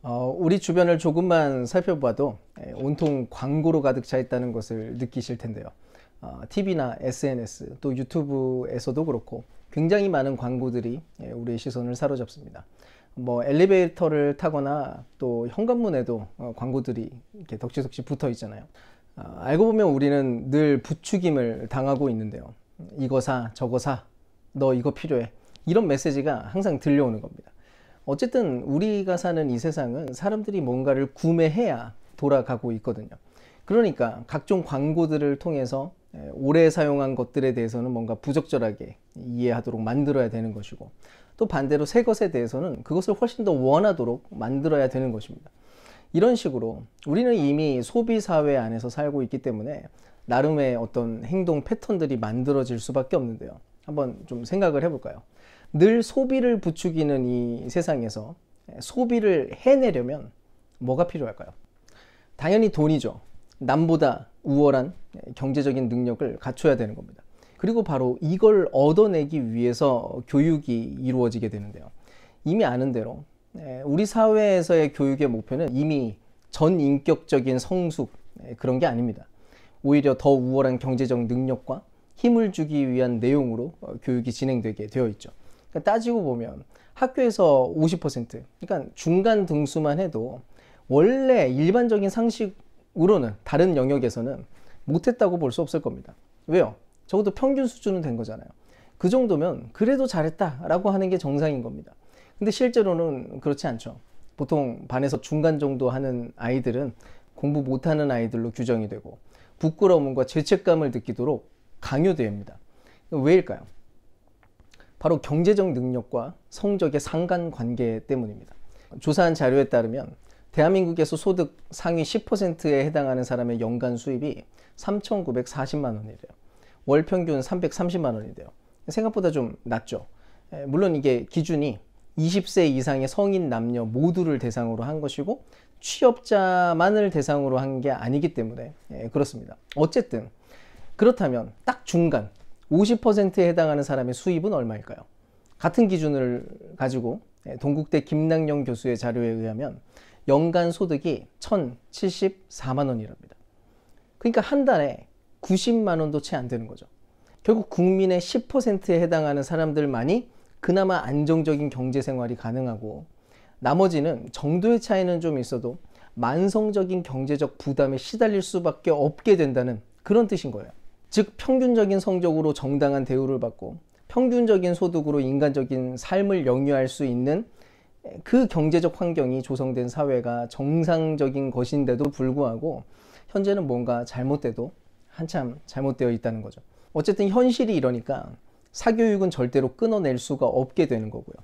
우리 주변을 조금만 살펴봐도 온통 광고로 가득 차 있다는 것을 느끼실 텐데요. TV나 SNS 또 유튜브에서도 그렇고 굉장히 많은 광고들이 우리의 시선을 사로잡습니다. 뭐 엘리베이터를 타거나 또 현관문에도 광고들이 이렇게 덕지덕지 붙어 있잖아요. 알고 보면 우리는 늘 부추김을 당하고 있는데요. 이거 사, 저거 사, 너 이거 필요해. 이런 메시지가 항상 들려오는 겁니다. 어쨌든 우리가 사는 이 세상은 사람들이 뭔가를 구매해야 돌아가고 있거든요. 그러니까 각종 광고들을 통해서 오래 사용한 것들에 대해서는 뭔가 부적절하게 이해하도록 만들어야 되는 것이고, 또 반대로 새 것에 대해서는 그것을 훨씬 더 원하도록 만들어야 되는 것입니다. 이런 식으로 우리는 이미 소비 사회 안에서 살고 있기 때문에 나름의 어떤 행동 패턴들이 만들어질 수밖에 없는데요. 한번 좀 생각을 해볼까요? 늘 소비를 부추기는 이 세상에서 소비를 해내려면 뭐가 필요할까요? 당연히 돈이죠. 남보다 우월한 경제적인 능력을 갖춰야 되는 겁니다. 그리고 바로 이걸 얻어내기 위해서 교육이 이루어지게 되는데요. 이미 아는 대로 우리 사회에서의 교육의 목표는 이미 전인격적인 성숙, 그런 게 아닙니다. 오히려 더 우월한 경제적 능력과 힘을 주기 위한 내용으로 교육이 진행되게 되어 있죠. 그러니까 따지고 보면 학교에서 50%, 그러니까 중간 등수만 해도 원래 일반적인 상식으로는 다른 영역에서는 못했다고 볼 수 없을 겁니다. 왜요? 적어도 평균 수준은 된 거잖아요. 그 정도면 그래도 잘했다라고 하는 게 정상인 겁니다. 근데 실제로는 그렇지 않죠. 보통 반에서 중간 정도 하는 아이들은 공부 못하는 아이들로 규정이 되고 부끄러움과 죄책감을 느끼도록 강요됩니다. 왜일까요? 바로 경제적 능력과 성적의 상관관계 때문입니다. 조사한 자료에 따르면 대한민국에서 소득 상위 10%에 해당하는 사람의 연간 수입이 3,940만 원이래요. 월 평균 330만 원인데요. 생각보다 좀 낮죠. 물론 이게 기준이 20세 이상의 성인 남녀 모두를 대상으로 한 것이고 취업자만을 대상으로 한 게 아니기 때문에 그렇습니다. 어쨌든 그렇다면 딱 중간 50%에 해당하는 사람의 수입은 얼마일까요? 같은 기준을 가지고 동국대 김낙영 교수의 자료에 의하면 연간 소득이 1,074만 원이랍니다. 그러니까 한 달에 90만 원도 채 안 되는 거죠. 결국 국민의 10%에 해당하는 사람들만이 그나마 안정적인 경제 생활이 가능하고, 나머지는 정도의 차이는 좀 있어도 만성적인 경제적 부담에 시달릴 수밖에 없게 된다는 그런 뜻인 거예요. 즉 평균적인 성적으로 정당한 대우를 받고 평균적인 소득으로 인간적인 삶을 영위할 수 있는 그 경제적 환경이 조성된 사회가 정상적인 것인데도 불구하고 현재는 뭔가 잘못돼도 한참 잘못되어 있다는 거죠. 어쨌든 현실이 이러니까 사교육은 절대로 끊어낼 수가 없게 되는 거고요.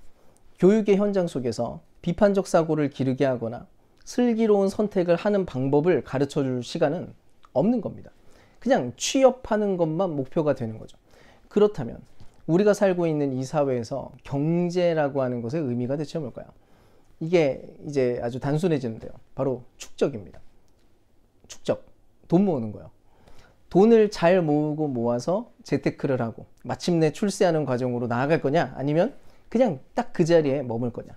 교육의 현장 속에서 비판적 사고를 기르게 하거나 슬기로운 선택을 하는 방법을 가르쳐 줄 시간은 없는 겁니다. 그냥 취업하는 것만 목표가 되는 거죠. 그렇다면 우리가 살고 있는 이 사회에서 경제라고 하는 것의 의미가 대체 뭘까요? 이게 이제 아주 단순해지는데요. 바로 축적입니다. 축적. 돈 모으는 거예요. 돈을 잘 모으고 모아서 재테크를 하고 마침내 출세하는 과정으로 나아갈 거냐, 아니면 그냥 딱 그 자리에 머물 거냐.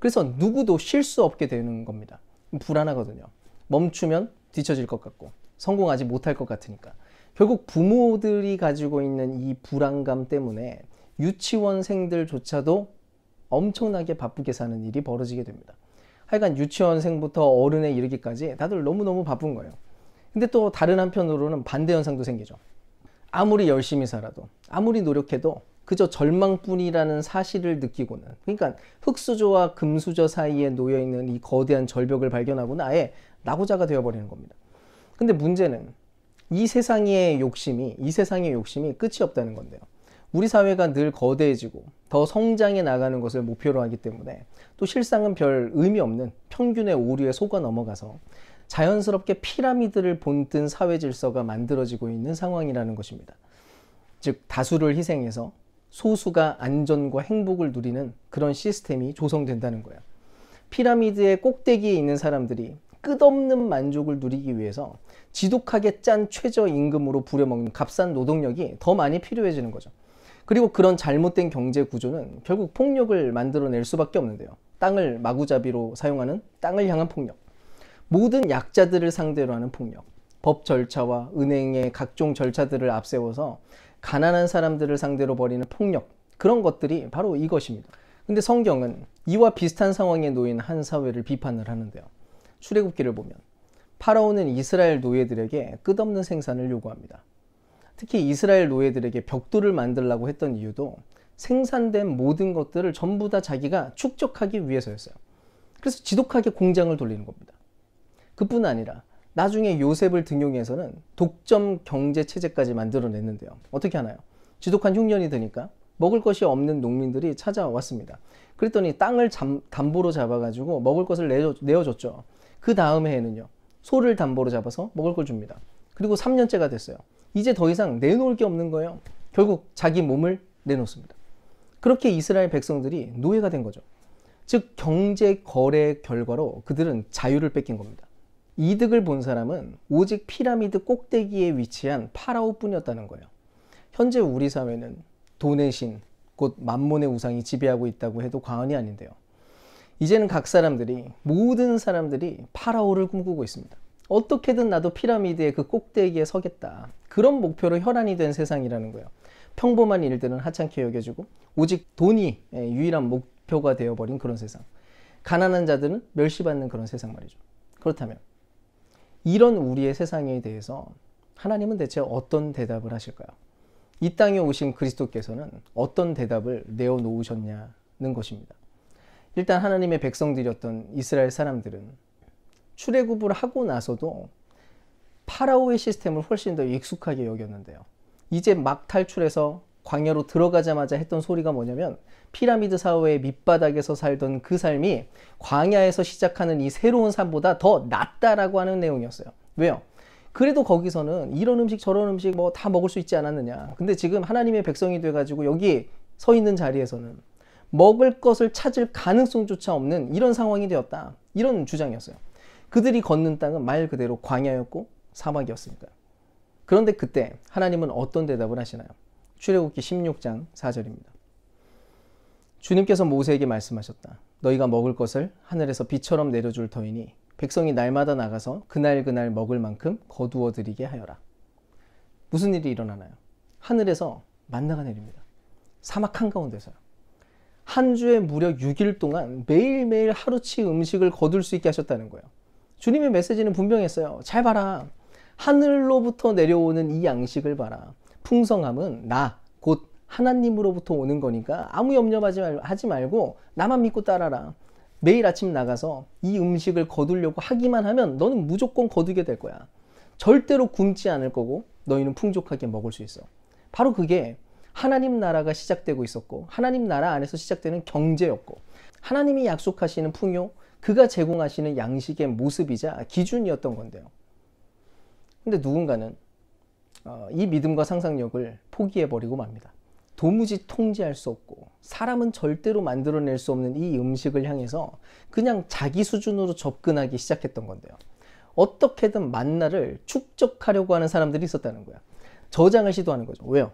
그래서 누구도 쉴 수 없게 되는 겁니다. 불안하거든요. 멈추면 뒤처질 것 같고 성공하지 못할 것 같으니까. 결국 부모들이 가지고 있는 이 불안감 때문에 유치원생들조차도 엄청나게 바쁘게 사는 일이 벌어지게 됩니다. 하여간 유치원생부터 어른에 이르기까지 다들 너무너무 바쁜 거예요. 근데 또 다른 한편으로는 반대 현상도 생기죠. 아무리 열심히 살아도, 아무리 노력해도 그저 절망뿐이라는 사실을 느끼고는, 그러니까 흙수저와 금수저 사이에 놓여있는 이 거대한 절벽을 발견하고는 아예 낙오자가 되어버리는 겁니다. 근데 문제는 이 세상의 욕심이 끝이 없다는 건데요. 우리 사회가 늘 거대해지고 더 성장해 나가는 것을 목표로 하기 때문에 또 실상은 별 의미 없는 평균의 오류에 속아 넘어가서 자연스럽게 피라미드를 본뜬 사회 질서가 만들어지고 있는 상황이라는 것입니다. 즉 다수를 희생해서 소수가 안전과 행복을 누리는 그런 시스템이 조성된다는 거예요. 피라미드의 꼭대기에 있는 사람들이 끝없는 만족을 누리기 위해서 지독하게 짠 최저임금으로 부려먹는 값싼 노동력이 더 많이 필요해지는 거죠. 그리고 그런 잘못된 경제 구조는 결국 폭력을 만들어낼 수밖에 없는데요. 땅을 마구잡이로 사용하는 땅을 향한 폭력, 모든 약자들을 상대로 하는 폭력, 법 절차와 은행의 각종 절차들을 앞세워서 가난한 사람들을 상대로 벌이는 폭력, 그런 것들이 바로 이것입니다. 근데 성경은 이와 비슷한 상황에 놓인 한 사회를 비판을 하는데요. 출애굽기를 보면 파라오는 이스라엘 노예들에게 끝없는 생산을 요구합니다. 특히 이스라엘 노예들에게 벽돌을 만들라고 했던 이유도 생산된 모든 것들을 전부 다 자기가 축적하기 위해서였어요. 그래서 지독하게 공장을 돌리는 겁니다. 그뿐 아니라 나중에 요셉을 등용해서는 독점 경제 체제까지 만들어냈는데요. 어떻게 하나요? 지독한 흉년이 드니까 먹을 것이 없는 농민들이 찾아왔습니다. 그랬더니 땅을 담보로 잡아가지고 먹을 것을 내어줬죠. 그 다음 해에는요, 소를 담보로 잡아서 먹을 걸 줍니다. 그리고 3년째가 됐어요. 이제 더 이상 내놓을 게 없는 거예요. 결국 자기 몸을 내놓습니다. 그렇게 이스라엘 백성들이 노예가 된 거죠. 즉 경제 거래 결과로 그들은 자유를 뺏긴 겁니다. 이득을 본 사람은 오직 피라미드 꼭대기에 위치한 파라오뿐이었다는 거예요. 현재 우리 사회는 돈의 신, 곧 만몬의 우상이 지배하고 있다고 해도 과언이 아닌데요. 이제는 각 사람들이, 모든 사람들이 파라오를 꿈꾸고 있습니다. 어떻게든 나도 피라미드의 그 꼭대기에 서겠다. 그런 목표로 혈안이 된 세상이라는 거예요. 평범한 일들은 하찮게 여겨지고 오직 돈이 유일한 목표가 되어버린 그런 세상. 가난한 자들은 멸시받는 그런 세상 말이죠. 그렇다면 이런 우리의 세상에 대해서 하나님은 대체 어떤 대답을 하실까요? 이 땅에 오신 그리스도께서는 어떤 대답을 내어놓으셨냐는 것입니다. 일단 하나님의 백성들이었던 이스라엘 사람들은 출애굽을 하고 나서도 파라오의 시스템을 훨씬 더 익숙하게 여겼는데요. 이제 막 탈출해서 광야로 들어가자마자 했던 소리가 뭐냐면 피라미드 사회의 밑바닥에서 살던 그 삶이 광야에서 시작하는 이 새로운 삶보다 더 낫다라고 하는 내용이었어요. 왜요? 그래도 거기서는 이런 음식 저런 음식 뭐 다 먹을 수 있지 않았느냐. 근데 지금 하나님의 백성이 돼가지고 여기 서 있는 자리에서는 먹을 것을 찾을 가능성조차 없는 이런 상황이 되었다. 이런 주장이었어요. 그들이 걷는 땅은 말 그대로 광야였고 사막이었으니까요. 그런데 그때 하나님은 어떤 대답을 하시나요? 출애굽기 16장 4절입니다. 주님께서 모세에게 말씀하셨다. 너희가 먹을 것을 하늘에서 비처럼 내려줄 터이니 백성이 날마다 나가서 그날 먹을 만큼 거두어 드리게 하여라. 무슨 일이 일어나나요? 하늘에서 만나가 내립니다. 사막 한가운데서요. 한 주에 무려 6일 동안 매일매일 하루치 음식을 거둘 수 있게 하셨다는 거예요. 주님의 메시지는 분명했어요. 잘 봐라. 하늘로부터 내려오는 이 양식을 봐라. 풍성함은 나, 곧 하나님으로부터 오는 거니까 아무 염려하지 말고 나만 믿고 따라라. 매일 아침 나가서 이 음식을 거두려고 하기만 하면 너는 무조건 거두게 될 거야. 절대로 굶지 않을 거고 너희는 풍족하게 먹을 수 있어. 바로 그게 하나님 나라가 시작되고 있었고 하나님 나라 안에서 시작되는 경제였고 하나님이 약속하시는 풍요, 그가 제공하시는 양식의 모습이자 기준이었던 건데요. 근데 누군가는 이 믿음과 상상력을 포기해버리고 맙니다. 도무지 통제할 수 없고 사람은 절대로 만들어낼 수 없는 이 음식을 향해서 그냥 자기 수준으로 접근하기 시작했던 건데요. 어떻게든 만나를 축적하려고 하는 사람들이 있었다는 거야. 저장을 시도하는 거죠. 왜요?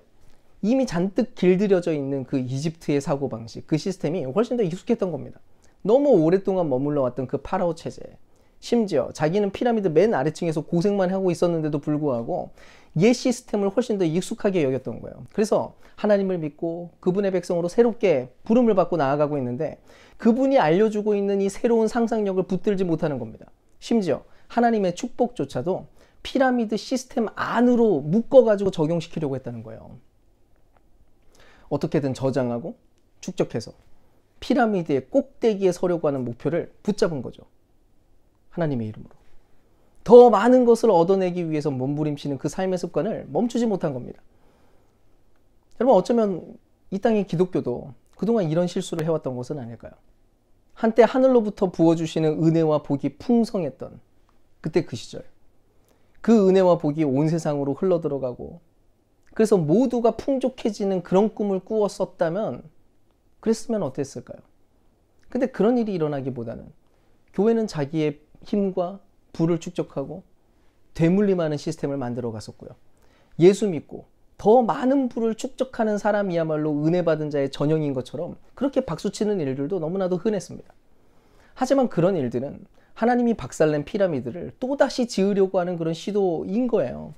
이미 잔뜩 길들여져 있는 그 이집트의 사고방식, 그 시스템이 훨씬 더 익숙했던 겁니다. 너무 오랫동안 머물러 왔던 그 파라오 체제, 심지어 자기는 피라미드 맨 아래층에서 고생만 하고 있었는데도 불구하고 옛 시스템을 훨씬 더 익숙하게 여겼던 거예요. 그래서 하나님을 믿고 그분의 백성으로 새롭게 부름을 받고 나아가고 있는데 그분이 알려주고 있는 이 새로운 상상력을 붙들지 못하는 겁니다. 심지어 하나님의 축복조차도 피라미드 시스템 안으로 묶어가지고 적용시키려고 했다는 거예요. 어떻게든 저장하고 축적해서 피라미드의 꼭대기에 서려고 하는 목표를 붙잡은 거죠. 하나님의 이름으로. 더 많은 것을 얻어내기 위해서 몸부림치는 그 삶의 습관을 멈추지 못한 겁니다. 여러분, 어쩌면 이 땅의 기독교도 그동안 이런 실수를 해왔던 것은 아닐까요? 한때 하늘로부터 부어주시는 은혜와 복이 풍성했던 그때 그 시절, 그 은혜와 복이 온 세상으로 흘러들어가고 그래서 모두가 풍족해지는 그런 꿈을 꾸었었다면 그랬으면 어땠을까요? 근데 그런 일이 일어나기보다는 교회는 자기의 힘과 부를 축적하고 되물림하는 시스템을 만들어 갔었고요. 예수 믿고 더 많은 부를 축적하는 사람이야말로 은혜 받은 자의 전형인 것처럼 그렇게 박수치는 일들도 너무나도 흔했습니다. 하지만 그런 일들은 하나님이 박살낸 피라미드를 또다시 지으려고 하는 그런 시도인 거예요.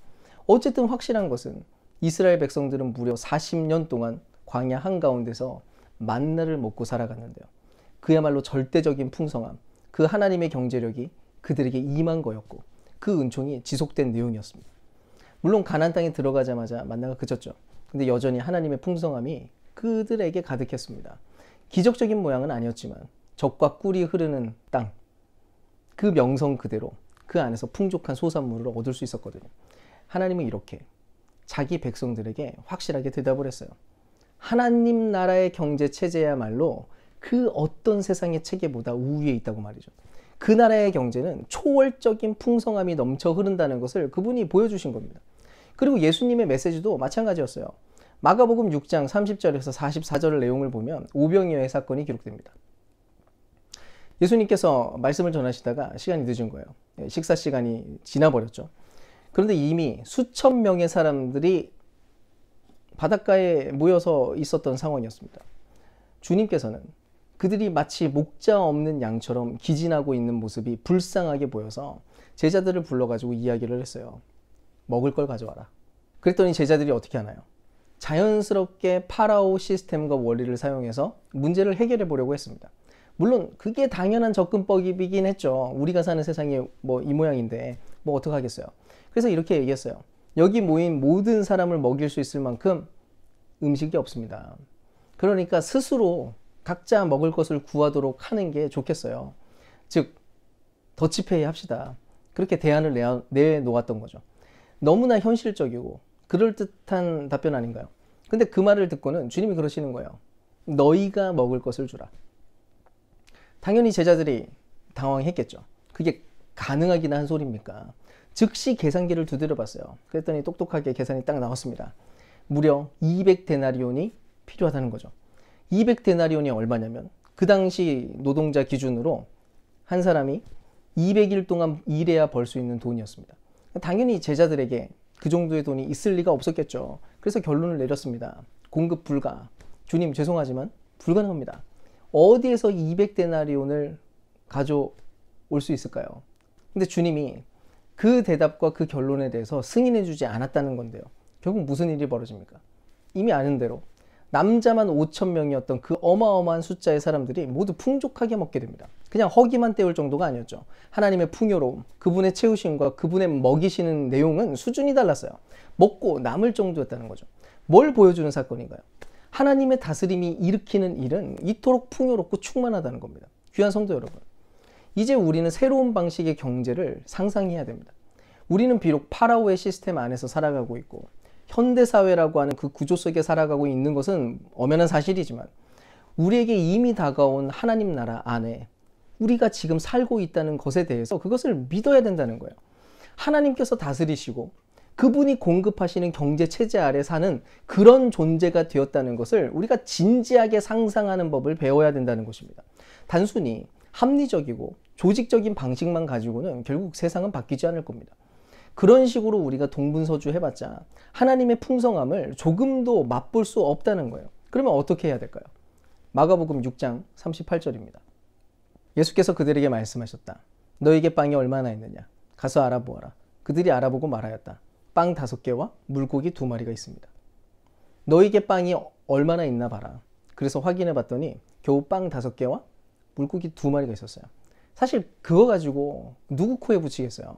어쨌든 확실한 것은 이스라엘 백성들은 무려 40년 동안 광야 한가운데서 만나를 먹고 살아갔는데요. 그야말로 절대적인 풍성함, 그 하나님의 경제력이 그들에게 임한 거였고 그 은총이 지속된 내용이었습니다. 물론 가나안 땅에 들어가자마자 만나가 그쳤죠. 근데 여전히 하나님의 풍성함이 그들에게 가득했습니다. 기적적인 모양은 아니었지만 젖과 꿀이 흐르는 땅, 그 명성 그대로 그 안에서 풍족한 소산물을 얻을 수 있었거든요. 하나님은 이렇게 자기 백성들에게 확실하게 대답을 했어요. 하나님 나라의 경제 체제야말로 그 어떤 세상의 체계보다 우위에 있다고 말이죠. 그 나라의 경제는 초월적인 풍성함이 넘쳐 흐른다는 것을 그분이 보여주신 겁니다. 그리고 예수님의 메시지도 마찬가지였어요. 마가복음 6장 30절에서 44절 내용을 보면 오병이어의 사건이 기록됩니다. 예수님께서 말씀을 전하시다가 시간이 늦은 거예요. 식사 시간이 지나버렸죠. 그런데 이미 수천 명의 사람들이 바닷가에 모여서 있었던 상황이었습니다. 주님께서는 그들이 마치 목자 없는 양처럼 기진하고 있는 모습이 불쌍하게 보여서 제자들을 불러가지고 이야기를 했어요. 먹을 걸 가져와라. 그랬더니 제자들이 어떻게 하나요? 자연스럽게 파라오 시스템과 원리를 사용해서 문제를 해결해 보려고 했습니다. 물론 그게 당연한 접근법이긴 했죠. 우리가 사는 세상이 이 모양인데 어떡하겠어요. 그래서 이렇게 얘기했어요. 여기 모인 모든 사람을 먹일 수 있을 만큼 음식이 없습니다. 그러니까 스스로 각자 먹을 것을 구하도록 하는 게 좋겠어요. 즉 더치페이 합시다. 그렇게 대안을 내놓았던 거죠. 너무나 현실적이고 그럴듯한 답변 아닌가요? 근데 그 말을 듣고는 주님이 그러시는 거예요. 너희가 먹을 것을 주라. 당연히 제자들이 당황했겠죠. 그게 가능하긴 한 소리입니까? 즉시 계산기를 두드려 봤어요. 그랬더니 똑똑하게 계산이 딱 나왔습니다. 무려 200데나리온이 필요하다는 거죠. 200데나리온이 얼마냐면 그 당시 노동자 기준으로 한 사람이 200일 동안 일해야 벌 수 있는 돈이었습니다. 당연히 제자들에게 그 정도의 돈이 있을 리가 없었겠죠. 그래서 결론을 내렸습니다. 공급 불가. 주님 죄송하지만 불가능합니다. 어디에서 200데나리온을 가져올 수 있을까요? 근데 주님이 그 대답과 그 결론에 대해서 승인해 주지 않았다는 건데요. 결국 무슨 일이 벌어집니까? 이미 아는 대로 남자만 5,000명이었던 그 어마어마한 숫자의 사람들이 모두 풍족하게 먹게 됩니다. 그냥 허기만 때울 정도가 아니었죠. 하나님의 풍요로움, 그분의 채우심과 그분의 먹이시는 내용은 수준이 달랐어요. 먹고 남을 정도였다는 거죠. 뭘 보여주는 사건인가요? 하나님의 다스림이 일으키는 일은 이토록 풍요롭고 충만하다는 겁니다. 귀한 성도 여러분, 이제 우리는 새로운 방식의 경제를 상상해야 됩니다. 우리는 비록 파라오의 시스템 안에서 살아가고 있고 현대사회라고 하는 그 구조 속에 살아가고 있는 것은 엄연한 사실이지만 우리에게 이미 다가온 하나님 나라 안에 우리가 지금 살고 있다는 것에 대해서 그것을 믿어야 된다는 거예요. 하나님께서 다스리시고 그분이 공급하시는 경제 체제 아래 사는 그런 존재가 되었다는 것을 우리가 진지하게 상상하는 법을 배워야 된다는 것입니다. 단순히 합리적이고 조직적인 방식만 가지고는 결국 세상은 바뀌지 않을 겁니다. 그런 식으로 우리가 동분서주 해봤자 하나님의 풍성함을 조금도 맛볼 수 없다는 거예요. 그러면 어떻게 해야 될까요? 마가복음 6장 38절입니다. 예수께서 그들에게 말씀하셨다. 너에게 빵이 얼마나 있느냐? 가서 알아보아라. 그들이 알아보고 말하였다. 빵 5개와 물고기 2마리가 있습니다. 너에게 빵이 얼마나 있나 봐라. 그래서 확인해 봤더니 겨우 빵 5개와 물고기 2마리가 있었어요. 사실 그거 가지고 누구 코에 붙이겠어요.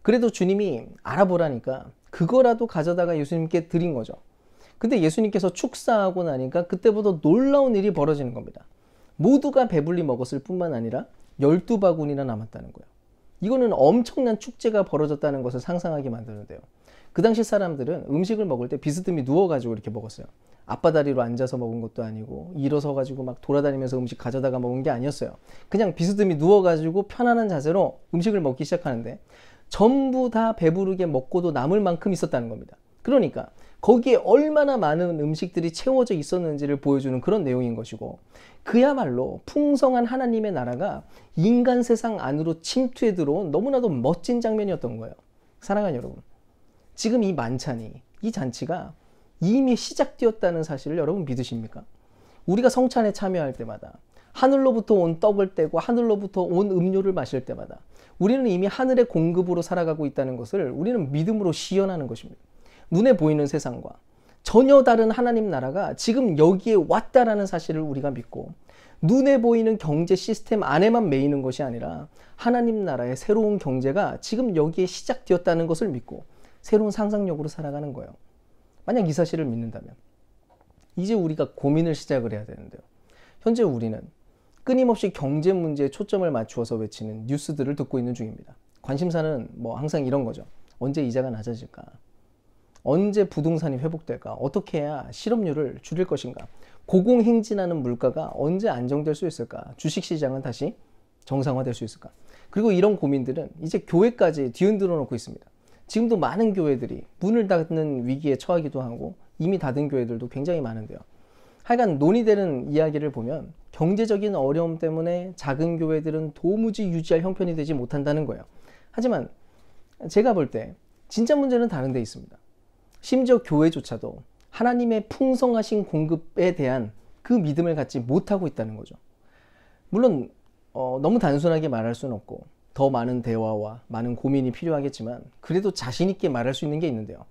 그래도 주님이 알아보라니까 그거라도 가져다가 예수님께 드린 거죠. 근데 예수님께서 축사하고 나니까 그때보다 놀라운 일이 벌어지는 겁니다. 모두가 배불리 먹었을 뿐만 아니라 12바구니나 남았다는 거예요. 이거는 엄청난 축제가 벌어졌다는 것을 상상하게 만드는데요. 그 당시 사람들은 음식을 먹을 때 비스듬히 누워가지고 이렇게 먹었어요. 앞바다리로 앉아서 먹은 것도 아니고 일어서가지고 막 돌아다니면서 음식 가져다가 먹은 게 아니었어요. 그냥 비스듬히 누워가지고 편안한 자세로 음식을 먹기 시작하는데 전부 다 배부르게 먹고도 남을 만큼 있었다는 겁니다. 그러니까 거기에 얼마나 많은 음식들이 채워져 있었는지를 보여주는 그런 내용인 것이고 그야말로 풍성한 하나님의 나라가 인간 세상 안으로 침투해 들어온 너무나도 멋진 장면이었던 거예요. 사랑하는 여러분, 지금 이 만찬이, 이 잔치가 이미 시작되었다는 사실을 여러분 믿으십니까? 우리가 성찬에 참여할 때마다 하늘로부터 온 떡을 떼고 하늘로부터 온 음료를 마실 때마다 우리는 이미 하늘의 공급으로 살아가고 있다는 것을 우리는 믿음으로 시연하는 것입니다. 눈에 보이는 세상과 전혀 다른 하나님 나라가 지금 여기에 왔다라는 사실을 우리가 믿고 눈에 보이는 경제 시스템 안에만 매이는 것이 아니라 하나님 나라의 새로운 경제가 지금 여기에 시작되었다는 것을 믿고 새로운 상상력으로 살아가는 거예요. 만약 이 사실을 믿는다면 이제 우리가 고민을 시작을 해야 되는데요. 현재 우리는 끊임없이 경제 문제에 초점을 맞추어서 외치는 뉴스들을 듣고 있는 중입니다. 관심사는 뭐 항상 이런 거죠. 언제 이자가 낮아질까? 언제 부동산이 회복될까? 어떻게 해야 실업률을 줄일 것인가? 고공행진하는 물가가 언제 안정될 수 있을까? 주식시장은 다시 정상화될 수 있을까? 그리고 이런 고민들은 이제 교회까지 뒤흔들어 놓고 있습니다. 지금도 많은 교회들이 문을 닫는 위기에 처하기도 하고 이미 닫은 교회들도 굉장히 많은데요. 하여간 논의되는 이야기를 보면 경제적인 어려움 때문에 작은 교회들은 도무지 유지할 형편이 되지 못한다는 거예요. 하지만 제가 볼 때 진짜 문제는 다른 데 있습니다. 심지어 교회조차도 하나님의 풍성하신 공급에 대한 그 믿음을 갖지 못하고 있다는 거죠. 물론 너무 단순하게 말할 수는 없고 더 많은 대화와 많은 고민이 필요하겠지만 그래도 자신 있게 말할 수 있는 게 있는데요.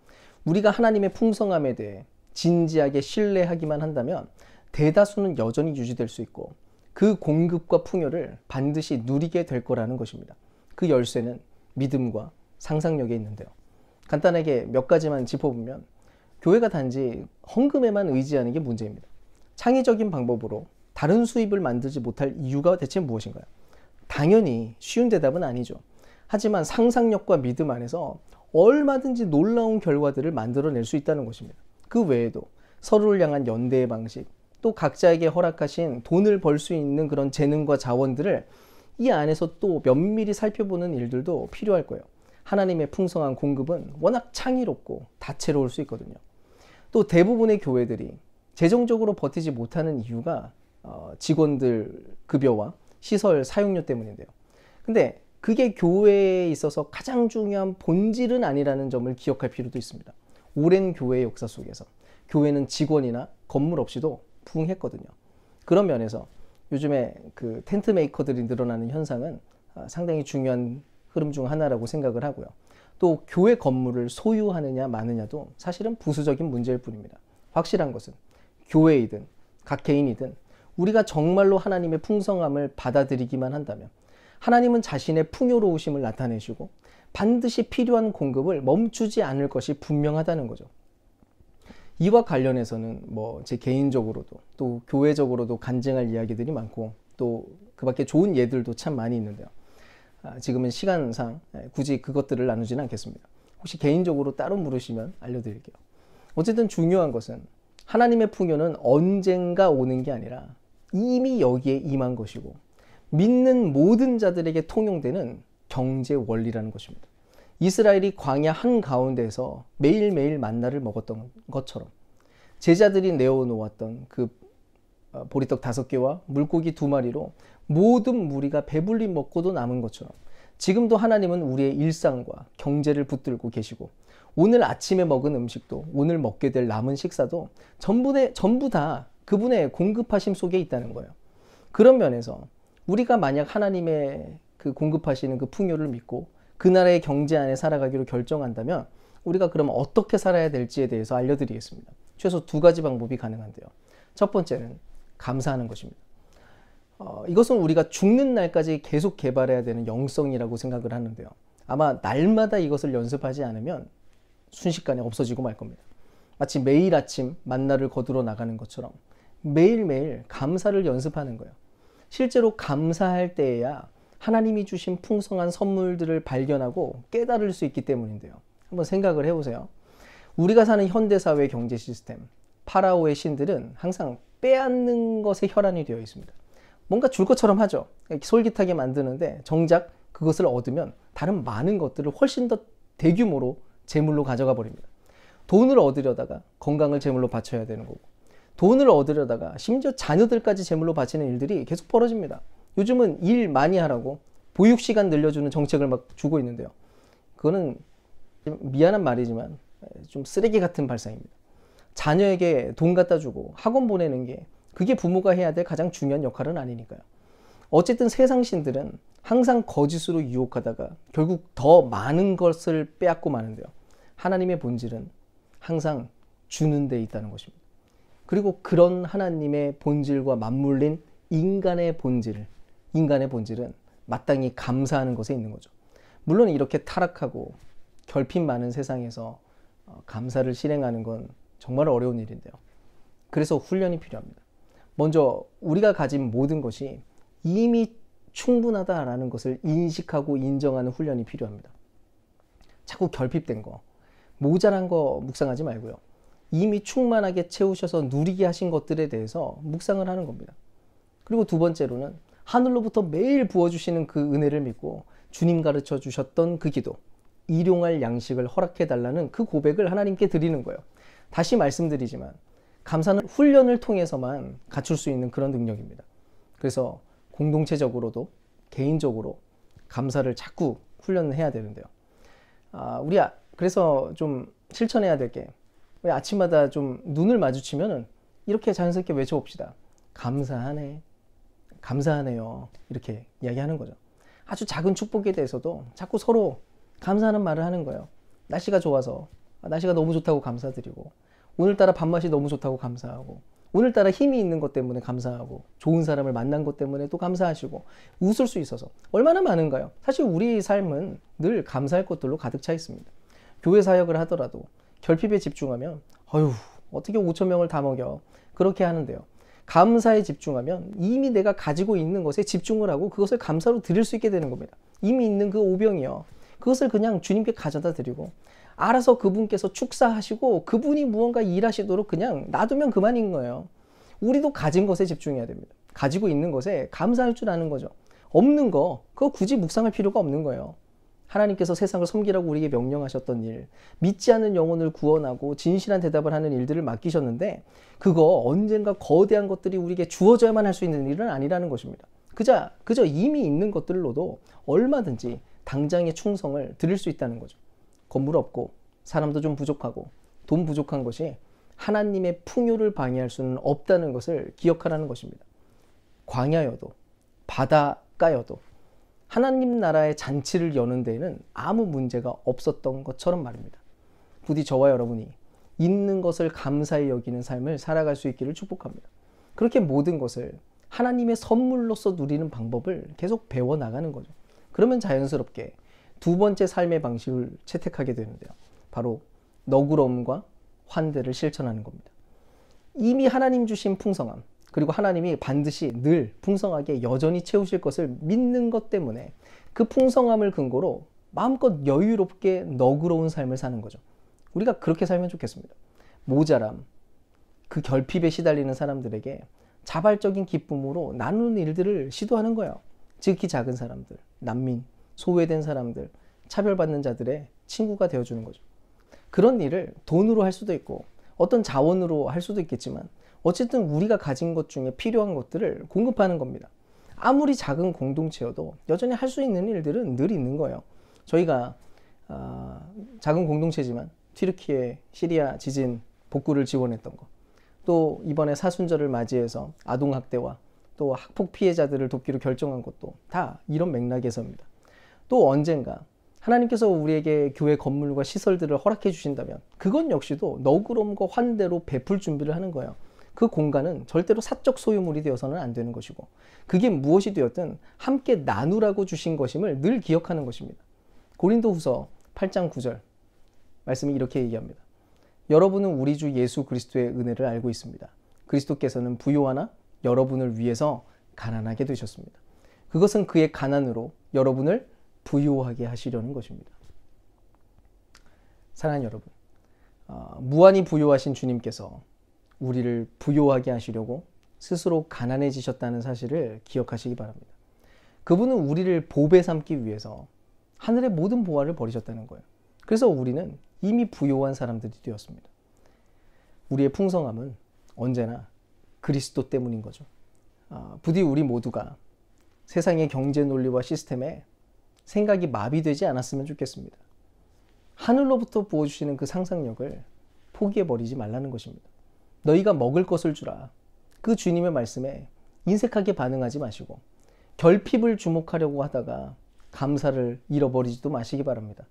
우리가 하나님의 풍성함에 대해 진지하게 신뢰하기만 한다면 대다수는 여전히 유지될 수 있고 그 공급과 풍요를 반드시 누리게 될 거라는 것입니다. 그 열쇠는 믿음과 상상력에 있는데요. 간단하게 몇 가지만 짚어보면 교회가 단지 헌금에만 의지하는 게 문제입니다. 창의적인 방법으로 다른 수입을 만들지 못할 이유가 대체 무엇인가요? 당연히 쉬운 대답은 아니죠. 하지만 상상력과 믿음 안에서 얼마든지 놀라운 결과들을 만들어낼 수 있다는 것입니다. 그 외에도 서로를 향한 연대의 방식, 또 각자에게 허락하신 돈을 벌 수 있는 그런 재능과 자원들을 이 안에서 또 면밀히 살펴보는 일들도 필요할 거예요. 하나님의 풍성한 공급은 워낙 창의롭고 다채로울 수 있거든요. 또 대부분의 교회들이 재정적으로 버티지 못하는 이유가 직원들 급여와 시설 사용료 때문인데요. 근데 그게 교회에 있어서 가장 중요한 본질은 아니라는 점을 기억할 필요도 있습니다. 오랜 교회의 역사 속에서 교회는 직원이나 건물 없이도 부흥했거든요. 그런 면에서 요즘에 그 텐트 메이커들이 늘어나는 현상은 상당히 중요한 흐름 중 하나라고 생각을 하고요. 또 교회 건물을 소유하느냐 마느냐도 사실은 부수적인 문제일 뿐입니다. 확실한 것은 교회이든 각 개인이든 우리가 정말로 하나님의 풍성함을 받아들이기만 한다면 하나님은 자신의 풍요로우심을 나타내시고 반드시 필요한 공급을 멈추지 않을 것이 분명하다는 거죠. 이와 관련해서는 뭐 제 개인적으로도 또 교회적으로도 간증할 이야기들이 많고 또 그 밖에 좋은 예들도 참 많이 있는데요. 지금은 시간상 굳이 그것들을 나누지는 않겠습니다. 혹시 개인적으로 따로 물으시면 알려드릴게요. 어쨌든 중요한 것은 하나님의 풍요는 언젠가 오는 게 아니라 이미 여기에 임한 것이고 믿는 모든 자들에게 통용되는 경제 원리라는 것입니다. 이스라엘이 광야 한가운데에서 매일매일 만나를 먹었던 것처럼 제자들이 내어놓았던 그 보리떡 5개와 물고기 2마리로 모든 무리가 배불리 먹고도 남은 것처럼 지금도 하나님은 우리의 일상과 경제를 붙들고 계시고 오늘 아침에 먹은 음식도 오늘 먹게 될 남은 식사도 전부 다 그분의 공급하심 속에 있다는 거예요. 그런 면에서 우리가 만약 하나님의 그 공급하시는 그 풍요를 믿고 그 나라의 경제 안에 살아가기로 결정한다면 우리가 그럼 어떻게 살아야 될지에 대해서 알려드리겠습니다. 최소 2가지 방법이 가능한데요. 첫 번째는 감사하는 것입니다. 이것은 우리가 죽는 날까지 계속 개발해야 되는 영성이라고 생각을 하는데요. 아마 날마다 이것을 연습하지 않으면 순식간에 없어지고 말 겁니다. 마치 매일 아침 만나를 거두러 나가는 것처럼 매일매일 감사를 연습하는 거예요. 실제로 감사할 때에야 하나님이 주신 풍성한 선물들을 발견하고 깨달을 수 있기 때문인데요. 한번 생각을 해보세요. 우리가 사는 현대사회 경제 시스템, 파라오의 신들은 항상 빼앗는 것에 혈안이 되어 있습니다. 뭔가 줄 것처럼 하죠. 솔깃하게 만드는데 정작 그것을 얻으면 다른 많은 것들을 훨씬 더 대규모로 제물로 가져가 버립니다. 돈을 얻으려다가 건강을 제물로 바쳐야 되는 거고 돈을 얻으려다가 심지어 자녀들까지 제물로 바치는 일들이 계속 벌어집니다. 요즘은 일 많이 하라고 보육시간 늘려주는 정책을 막 주고 있는데요. 그거는 미안한 말이지만 좀 쓰레기 같은 발상입니다. 자녀에게 돈 갖다 주고 학원 보내는 게 그게 부모가 해야 될 가장 중요한 역할은 아니니까요. 어쨌든 세상 신들은 항상 거짓으로 유혹하다가 결국 더 많은 것을 빼앗고 마는데요. 하나님의 본질은 항상 주는 데 있다는 것입니다. 그리고 그런 하나님의 본질과 맞물린 인간의 본질은 마땅히 감사하는 것에 있는 거죠. 물론 이렇게 타락하고 결핍 많은 세상에서 감사를 실행하는 건 정말 어려운 일인데요. 그래서 훈련이 필요합니다. 먼저 우리가 가진 모든 것이 이미 충분하다라는 것을 인식하고 인정하는 훈련이 필요합니다. 자꾸 결핍된 거, 모자란 거 묵상하지 말고요. 이미 충만하게 채우셔서 누리게 하신 것들에 대해서 묵상을 하는 겁니다. 그리고 두 번째로는 하늘로부터 매일 부어주시는 그 은혜를 믿고 주님 가르쳐 주셨던 그 기도, 일용할 양식을 허락해 달라는 그 고백을 하나님께 드리는 거예요. 다시 말씀드리지만 감사는 훈련을 통해서만 갖출 수 있는 그런 능력입니다. 그래서 공동체적으로도 개인적으로 감사를 자꾸 훈련을 해야 되는데요. 그래서 좀 실천해야 될 게, 우리 아침마다 좀 눈을 마주치면 이렇게 자연스럽게 외쳐봅시다. 감사하네, 감사하네요. 이렇게 이야기하는 거죠. 아주 작은 축복에 대해서도 자꾸 서로 감사하는 말을 하는 거예요. 날씨가 좋아서 날씨가 너무 좋다고 감사드리고, 오늘따라 밥맛이 너무 좋다고 감사하고, 오늘따라 힘이 있는 것 때문에 감사하고, 좋은 사람을 만난 것 때문에 또 감사하시고, 웃을 수 있어서 얼마나 많은가요? 사실 우리 삶은 늘 감사할 것들로 가득 차 있습니다. 교회 사역을 하더라도 결핍에 집중하면 어떻게 5천 명을 다 먹여, 그렇게 하는데요. 감사에 집중하면 이미 내가 가지고 있는 것에 집중을 하고 그것을 감사로 드릴 수 있게 되는 겁니다. 이미 있는 그 오병이요, 그것을 그냥 주님께 가져다 드리고 알아서 그분께서 축사하시고 그분이 무언가 일하시도록 그냥 놔두면 그만인 거예요. 우리도 가진 것에 집중해야 됩니다. 가지고 있는 것에 감사할 줄 아는 거죠. 없는 거, 그거 굳이 묵상할 필요가 없는 거예요. 하나님께서 세상을 섬기라고 우리에게 명령하셨던 일, 믿지 않는 영혼을 구원하고 진실한 대답을 하는 일들을 맡기셨는데, 그거 언젠가 거대한 것들이 우리에게 주어져야만 할 수 있는 일은 아니라는 것입니다. 그저 이미 있는 것들로도 얼마든지 당장의 충성을 드릴 수 있다는 거죠. 건물 없고 사람도 좀 부족하고 돈 부족한 것이 하나님의 풍요를 방해할 수는 없다는 것을 기억하라는 것입니다. 광야여도 바닷가여도 하나님 나라의 잔치를 여는 데에는 아무 문제가 없었던 것처럼 말입니다. 부디 저와 여러분이 있는 것을 감사히 여기는 삶을 살아갈 수 있기를 축복합니다. 그렇게 모든 것을 하나님의 선물로서 누리는 방법을 계속 배워나가는 거죠. 그러면 자연스럽게 두 번째 삶의 방식을 채택하게 되는데요. 바로 너그러움과 환대를 실천하는 겁니다. 이미 하나님 주신 풍성함, 그리고 하나님이 반드시 늘 풍성하게 여전히 채우실 것을 믿는 것 때문에 그 풍성함을 근거로 마음껏 여유롭게 너그러운 삶을 사는 거죠. 우리가 그렇게 살면 좋겠습니다. 모자람, 그 결핍에 시달리는 사람들에게 자발적인 기쁨으로 나누는 일들을 시도하는 거예요. 지극히 작은 사람들, 난민, 소외된 사람들, 차별받는 자들의 친구가 되어주는 거죠. 그런 일을 돈으로 할 수도 있고 어떤 자원으로 할 수도 있겠지만 어쨌든 우리가 가진 것 중에 필요한 것들을 공급하는 겁니다. 아무리 작은 공동체여도 여전히 할 수 있는 일들은 늘 있는 거예요. 저희가 작은 공동체지만 튀르키예, 시리아 지진 복구를 지원했던 거, 또 이번에 사순절을 맞이해서 아동학대와 또 학폭 피해자들을 돕기로 결정한 것도 다 이런 맥락에서입니다. 또 언젠가 하나님께서 우리에게 교회 건물과 시설들을 허락해 주신다면 그건 역시도 너그러움과 환대로 베풀 준비를 하는 거예요. 그 공간은 절대로 사적 소유물이 되어서는 안 되는 것이고, 그게 무엇이 되었든 함께 나누라고 주신 것임을 늘 기억하는 것입니다. 고린도후서 8장 9절 말씀이 이렇게 얘기합니다. 여러분은 우리 주 예수 그리스도의 은혜를 알고 있습니다. 그리스도께서는 부요하나 여러분을 위해서 가난하게 되셨습니다. 그것은 그의 가난으로 여러분을 부요하게 하시려는 것입니다. 사랑하는 여러분, 무한히 부요하신 주님께서 우리를 부요하게 하시려고 스스로 가난해지셨다는 사실을 기억하시기 바랍니다. 그분은 우리를 보배 삼기 위해서 하늘의 모든 보화를 버리셨다는 거예요. 그래서 우리는 이미 부요한 사람들이 되었습니다. 우리의 풍성함은 언제나 그리스도 때문인 거죠. 부디 우리 모두가 세상의 경제 논리와 시스템에 생각이 마비되지 않았으면 좋겠습니다. 하늘로부터 부어주시는 그 상상력을 포기해버리지 말라는 것입니다. 너희가 먹을 것을 주라. 그 주님의 말씀에 인색하게 반응하지 마시고 결핍을 주목하려고 하다가 감사를 잃어버리지도 마시기 바랍니다.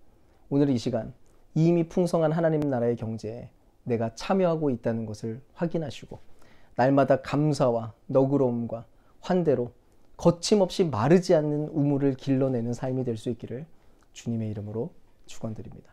오늘 이 시간 이미 풍성한 하나님 나라의 경제에 내가 참여하고 있다는 것을 확인하시고 날마다 감사와 너그러움과 환대로 거침없이 마르지 않는 우물을 길러내는 삶이 될 수 있기를 주님의 이름으로 축원드립니다.